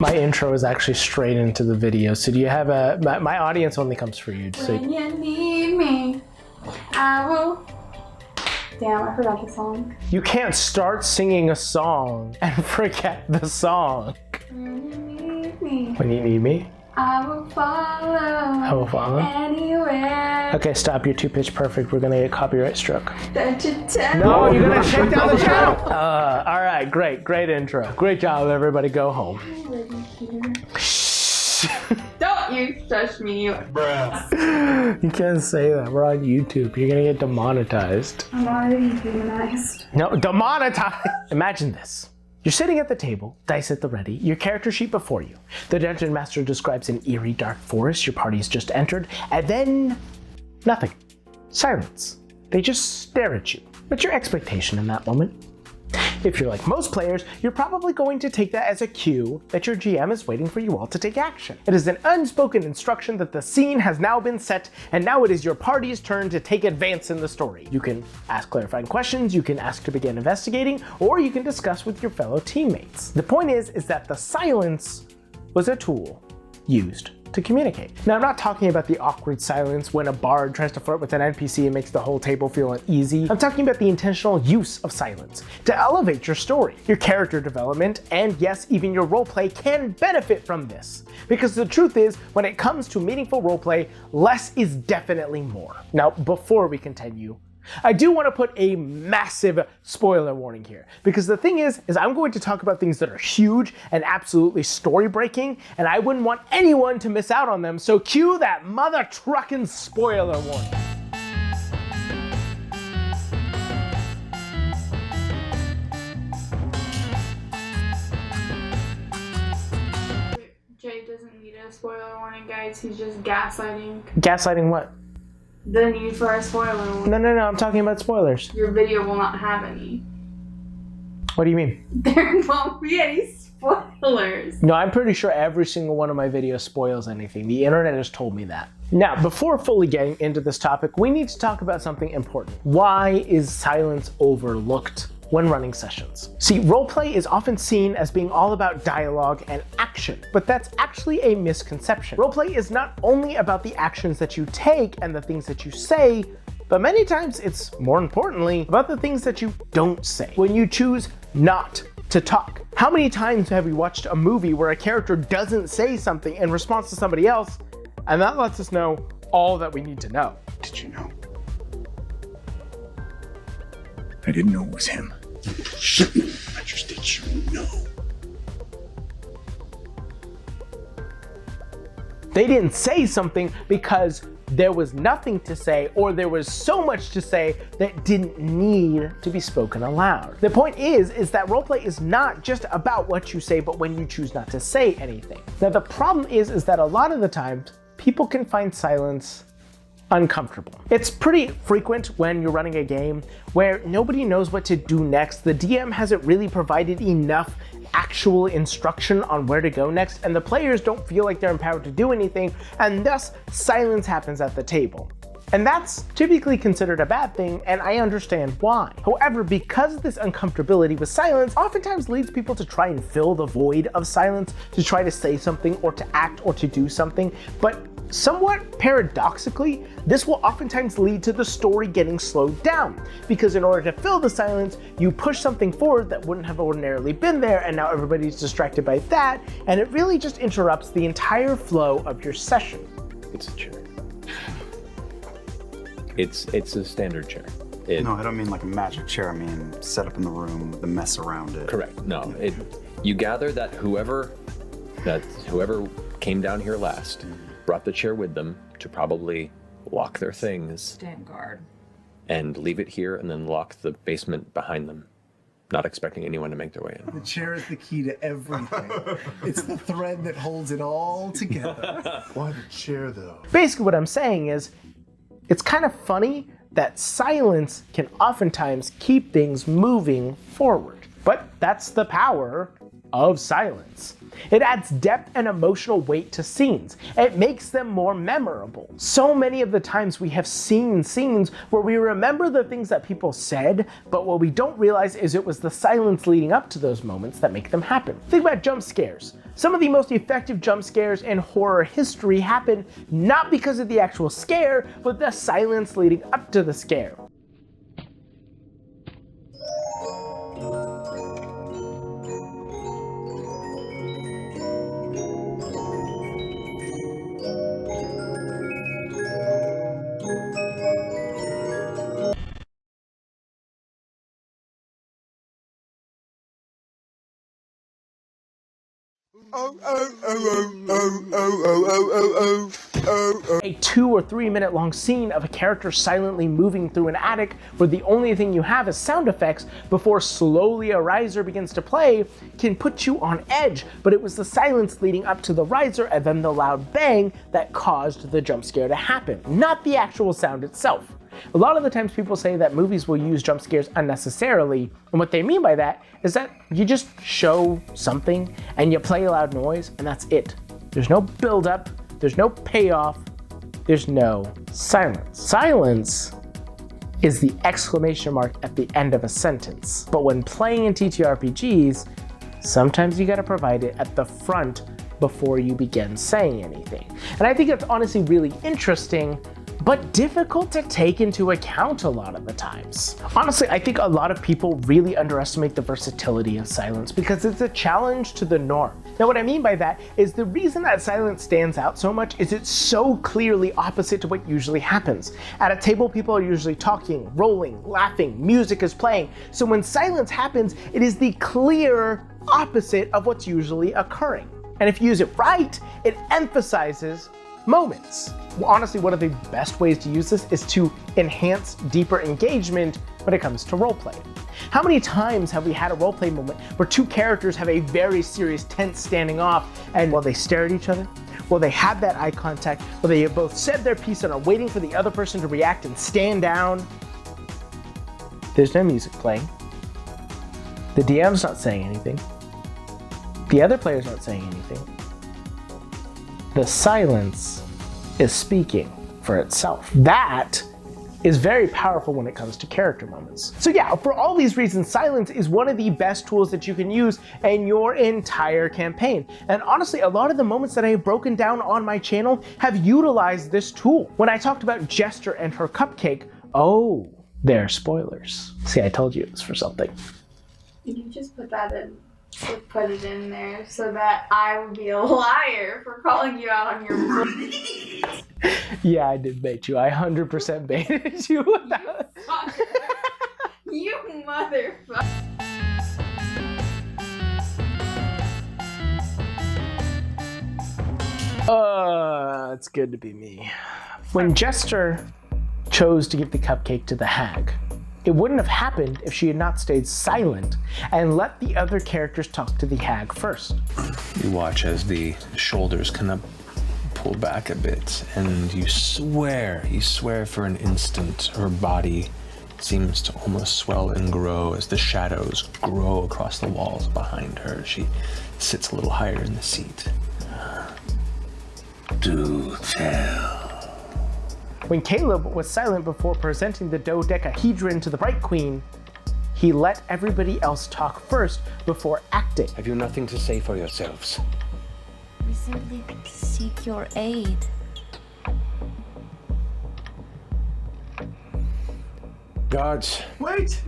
My intro is actually straight into the video. So do you have my audience only comes for you. So when you need me, I will. Damn, I forgot the song. You can't start singing a song and forget the song. When you need me. When you need me? I will follow. I will follow. Anywhere. Okay, stop. You're too pitch perfect. We're gonna get copyright struck. Don't you tell No, you're gonna shake down the channel. All right, great intro. Great job, everybody. Go home. Don't you shush me. Bruh. You can't say that. We're on YouTube. You're gonna get demonetized. I'm already demonized. No, demonetized. Imagine this. You're sitting at the table, dice at the ready, your character sheet before you. The dungeon master describes an eerie dark forest your party's just entered, and then nothing. Silence. They just stare at you. What's your expectation in that moment? If you're like most players, you're probably going to take that as a cue that your GM is waiting for you all to take action. It is an unspoken instruction that the scene has now been set, and now it is your party's turn to take advance in the story. You can ask clarifying questions, you can ask to begin investigating, or you can discuss with your fellow teammates. The point is that the silence was a tool used to communicate. Now, I'm not talking about the awkward silence when a bard tries to flirt with an NPC and makes the whole table feel uneasy. I'm talking about the intentional use of silence to elevate your story. Your character development, and yes, even your roleplay can benefit from this. Because the truth is, when it comes to meaningful roleplay, less is definitely more. Now, before we continue, I do want to put a massive spoiler warning here, because the thing is I'm going to talk about things that are huge and absolutely story breaking, and I wouldn't want anyone to miss out on them, so cue that mother truckin' spoiler warning. Jay doesn't need a spoiler warning, guys. He's just gaslighting. Gaslighting what? The need for a spoiler warning. No, I'm talking about spoilers. Your video will not have any. What do you mean? There won't be any spoilers. No, I'm pretty sure every single one of my videos spoils anything. The internet has told me that. Now, before fully getting into this topic, we need to talk about something important. Why is silence overlooked when running sessions? See, roleplay is often seen as being all about dialogue and action, but that's actually a misconception. Roleplay is not only about the actions that you take and the things that you say, but many times it's, more importantly, about the things that you don't say. When you choose not to talk. How many times have we watched a movie where a character doesn't say something in response to somebody else, and that lets us know all that we need to know? Did you know? I didn't know it was him. I just did you know. They didn't say something because there was nothing to say, or there was so much to say that didn't need to be spoken aloud. The point is that roleplay is not just about what you say, but when you choose not to say anything. Now, the problem is that a lot of the times people can find silence uncomfortable. It's pretty frequent when you're running a game where nobody knows what to do next. The DM hasn't really provided enough actual instruction on where to go next, and the players don't feel like they're empowered to do anything, and thus silence happens at the table. And that's typically considered a bad thing, and I understand why. However, because this uncomfortability with silence oftentimes leads people to try and fill the void of silence, to try to say something or to act or to do something, but somewhat paradoxically, this will oftentimes lead to the story getting slowed down, because in order to fill the silence, you push something forward that wouldn't have ordinarily been there, and now everybody's distracted by that, and it really just interrupts the entire flow of your session. It's a chair. It's a standard chair. No, I don't mean like a magic chair. I mean set up in the room, the mess around it. Correct. No, you gather that whoever came down here last brought the chair with them to probably lock their things, stand guard, and leave it here, and then lock the basement behind them, not expecting anyone to make their way in. The chair is the key to everything. It's the thread that holds it all together. Why the chair, though? Basically what I'm saying is, it's kind of funny that silence can oftentimes keep things moving forward. But that's the power of silence. It adds depth and emotional weight to scenes. It makes them more memorable. So many of the times we have seen scenes where we remember the things that people said, but what we don't realize is it was the silence leading up to those moments that make them happen. Think about jump scares. Some of the most effective jump scares in horror history happen not because of the actual scare, but the silence leading up to the scare. A 2 or 3 minute long scene of a character silently moving through an attic where the only thing you have is sound effects before slowly a riser begins to play can put you on edge, but it was the silence leading up to the riser and then the loud bang that caused the jump scare to happen, not the actual sound itself. A lot of the times people say that movies will use jump scares unnecessarily, and what they mean by that is that you just show something and you play a loud noise and that's it. There's no build up, there's no payoff, there's no silence. Silence is the exclamation mark at the end of a sentence. But when playing in TTRPGs, sometimes you gotta provide it at the front before you begin saying anything. And I think it's honestly really interesting, but difficult to take into account a lot of the times. Honestly, I think a lot of people really underestimate the versatility of silence because it's a challenge to the norm. Now, what I mean by that is the reason that silence stands out so much is it's so clearly opposite to what usually happens. At a table, people are usually talking, rolling, laughing, music is playing. So when silence happens, it is the clear opposite of what's usually occurring. And if you use it right, it emphasizes moments. Well, honestly, one of the best ways to use this is to enhance deeper engagement when it comes to roleplay. How many times have we had a roleplay moment where two characters have a very serious tense standing off and while they stare at each other, while they have that eye contact, while they have both said their piece and are waiting for the other person to react and stand down, there's no music playing. The DM's not saying anything. The other player's not saying anything. The silence is speaking for itself. That is very powerful when it comes to character moments. So yeah, for all these reasons, silence is one of the best tools that you can use in your entire campaign. And honestly, a lot of the moments that I have broken down on my channel have utilized this tool. When I talked about Jester and her cupcake, oh, there are spoilers. See, I told you it was for something. You just put that in. Put it in there so that I would be a liar for calling you out on your bullshit. Yeah, I did bait you. I 100% baited you. You motherfucker. It's good to be me. When Jester chose to give the cupcake to the hag, it wouldn't have happened if she had not stayed silent and let the other characters talk to the hag first. You watch as the shoulders kind of pull back a bit, and you swear for an instant her body seems to almost swell and grow as the shadows grow across the walls behind her. She sits a little higher in the seat. Do tell. When Caleb was silent before presenting the dodecahedron to the Bright Queen, he let everybody else talk first before acting. Have you nothing to say for yourselves? We simply seek your aid. Guards. Wait!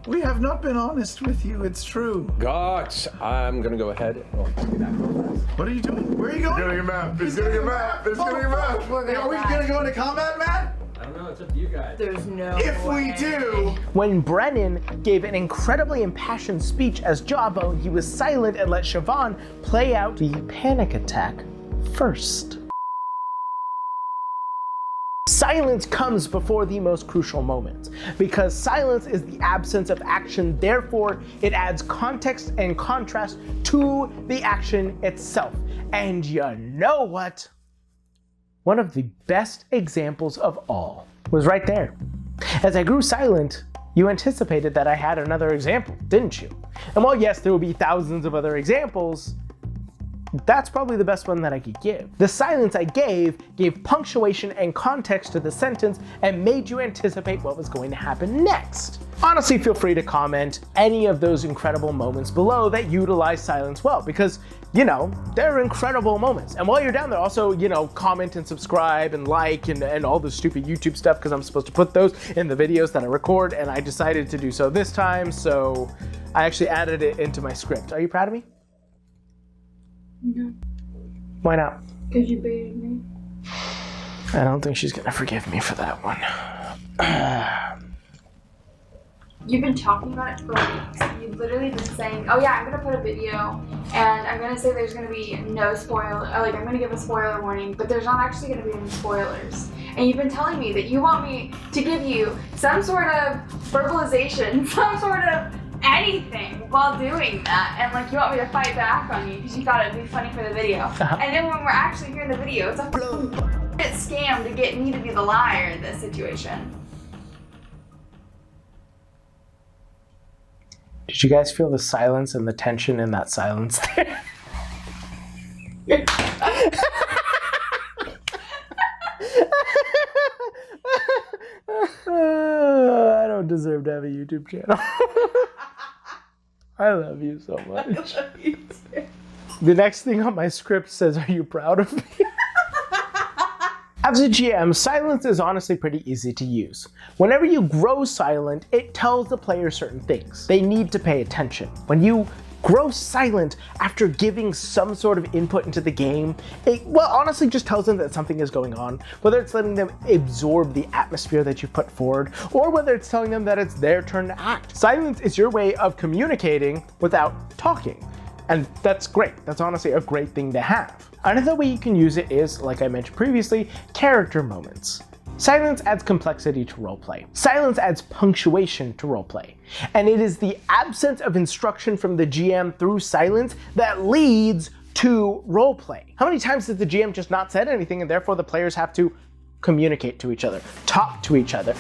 We have not been honest with you, it's true. Guards, I'm gonna go ahead. What are you doing? Where are you going? He's gonna get mad. He's gonna get mad. He's gonna get mad. Are we gonna go into combat, Matt? I don't know, it's up to you guys. There's no If we do, When Brennan gave an incredibly impassioned speech as Jawbone, he was silent and let Siobhan play out the panic attack first. Silence comes before the most crucial moments, because silence is the absence of action, therefore it adds context and contrast to the action itself. And you know what? One of the best examples of all was right there. As I grew silent, You anticipated that I had another example, didn't you? And while yes, there will be thousands of other examples, that's probably the best one that I could give. The silence I gave punctuation and context to the sentence and made you anticipate what was going to happen next. Honestly, feel free to comment any of those incredible moments below that utilize silence well, because, you know, they're incredible moments. And while you're down there, also, you know, comment and subscribe and like and all the stupid YouTube stuff, because I'm supposed to put those in the videos that I record, and I decided to do so this time, so I actually added it into my script. Are you proud of me? No. Why not? Because you baited me. I don't think she's gonna forgive me for that one. You've been talking about it for weeks. You've literally been saying, oh yeah, I'm gonna put a video and I'm gonna say there's gonna be no spoiler, like I'm gonna give a spoiler warning, but there's not actually gonna be any spoilers. And you've been telling me that you want me to give you some sort of verbalization, some sort of anything while doing that, and like you want me to fight back on you because you thought it'd be funny for the video. And then when we're actually here in the video, it's a scam to get me to be the liar in this situation. Did you guys feel the silence and the tension in that silence there? I don't deserve to have a YouTube channel. I love you so much. I love you too. The next thing on my script says, are you proud of me? As a GM, silence is honestly pretty easy to use. Whenever you grow silent, it tells the player certain things. They need to pay attention. When you grow silent after giving some sort of input into the game, it, well, honestly just tells them that something is going on, whether it's letting them absorb the atmosphere that you put forward, or whether it's telling them that it's their turn to act. Silence is your way of communicating without talking. And that's great. That's honestly a great thing to have. Another way you can use it is, like I mentioned previously, character moments. Silence adds complexity to roleplay. Silence adds punctuation to roleplay. And it is the absence of instruction from the GM through silence that leads to roleplay. How many times has the GM just not said anything and therefore the players have to communicate to each other, talk to each other,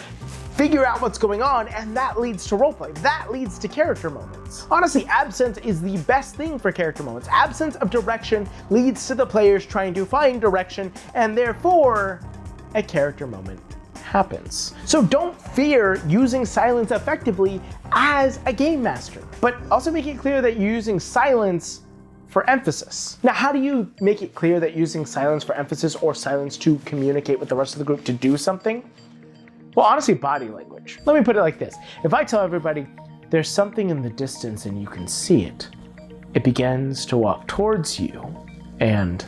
figure out what's going on, and that leads to roleplay. That leads to character moments. Honestly, absence is the best thing for character moments. Absence of direction leads to the players trying to find direction, and therefore, a character moment happens. So don't fear using silence effectively as a game master, but also make it clear that you're using silence for emphasis. Now, how do you make it clear that using silence for emphasis or silence to communicate with the rest of the group to do something? Well, honestly, body language. Let me put it like this. If I tell everybody, there's something in the distance and you can see it, it begins to walk towards you, and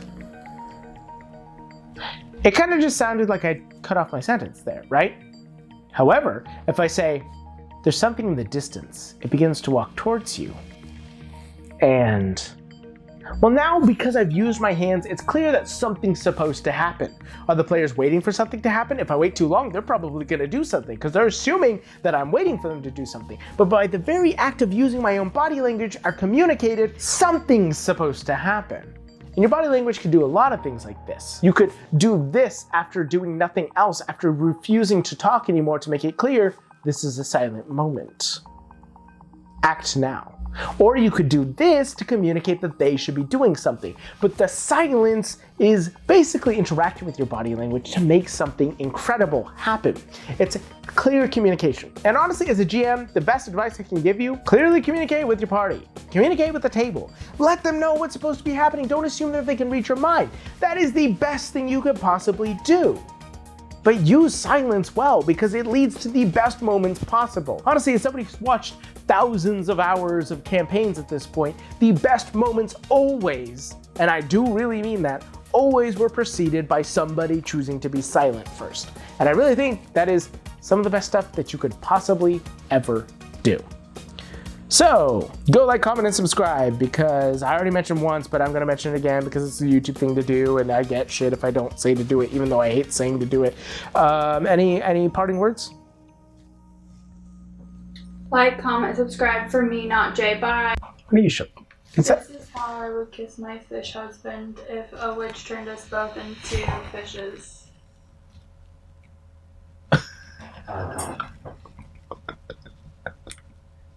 it kind of just sounded like I cut off my sentence there, right? However, if I say, there's something in the distance, it begins to walk towards you, and well, now because I've used my hands, it's clear that something's supposed to happen. Are the players waiting for something to happen? If I wait too long, they're probably going to do something because they're assuming that I'm waiting for them to do something. But by the very act of using my own body language, I communicated something's supposed to happen. And your body language can do a lot of things like this. You could do this after doing nothing else, after refusing to talk anymore to make it clear, this is a silent moment. Act now. Or you could do this to communicate that they should be doing something. But the silence is basically interacting with your body language to make something incredible happen. It's clear communication. And honestly, as a GM, the best advice I can give you, clearly communicate with your party. Communicate with the table. Let them know what's supposed to be happening. Don't assume that they can read your mind. That is the best thing you could possibly do. But use silence well, because it leads to the best moments possible. Honestly, as somebody who's watched thousands of hours of campaigns at this point, the best moments always, and I do really mean that, always were preceded by somebody choosing to be silent first. And I really think that is some of the best stuff that you could possibly ever do. So, go like, comment, and subscribe, because I already mentioned once, but I'm going to mention it again because it's a YouTube thing to do, and I get shit if I don't say to do it, even though I hate saying to do it. Any parting words? Like, comment, subscribe for me, not Jay. Bye. What are you shut up? This is how I would kiss my fish husband if a witch turned us both into fishes.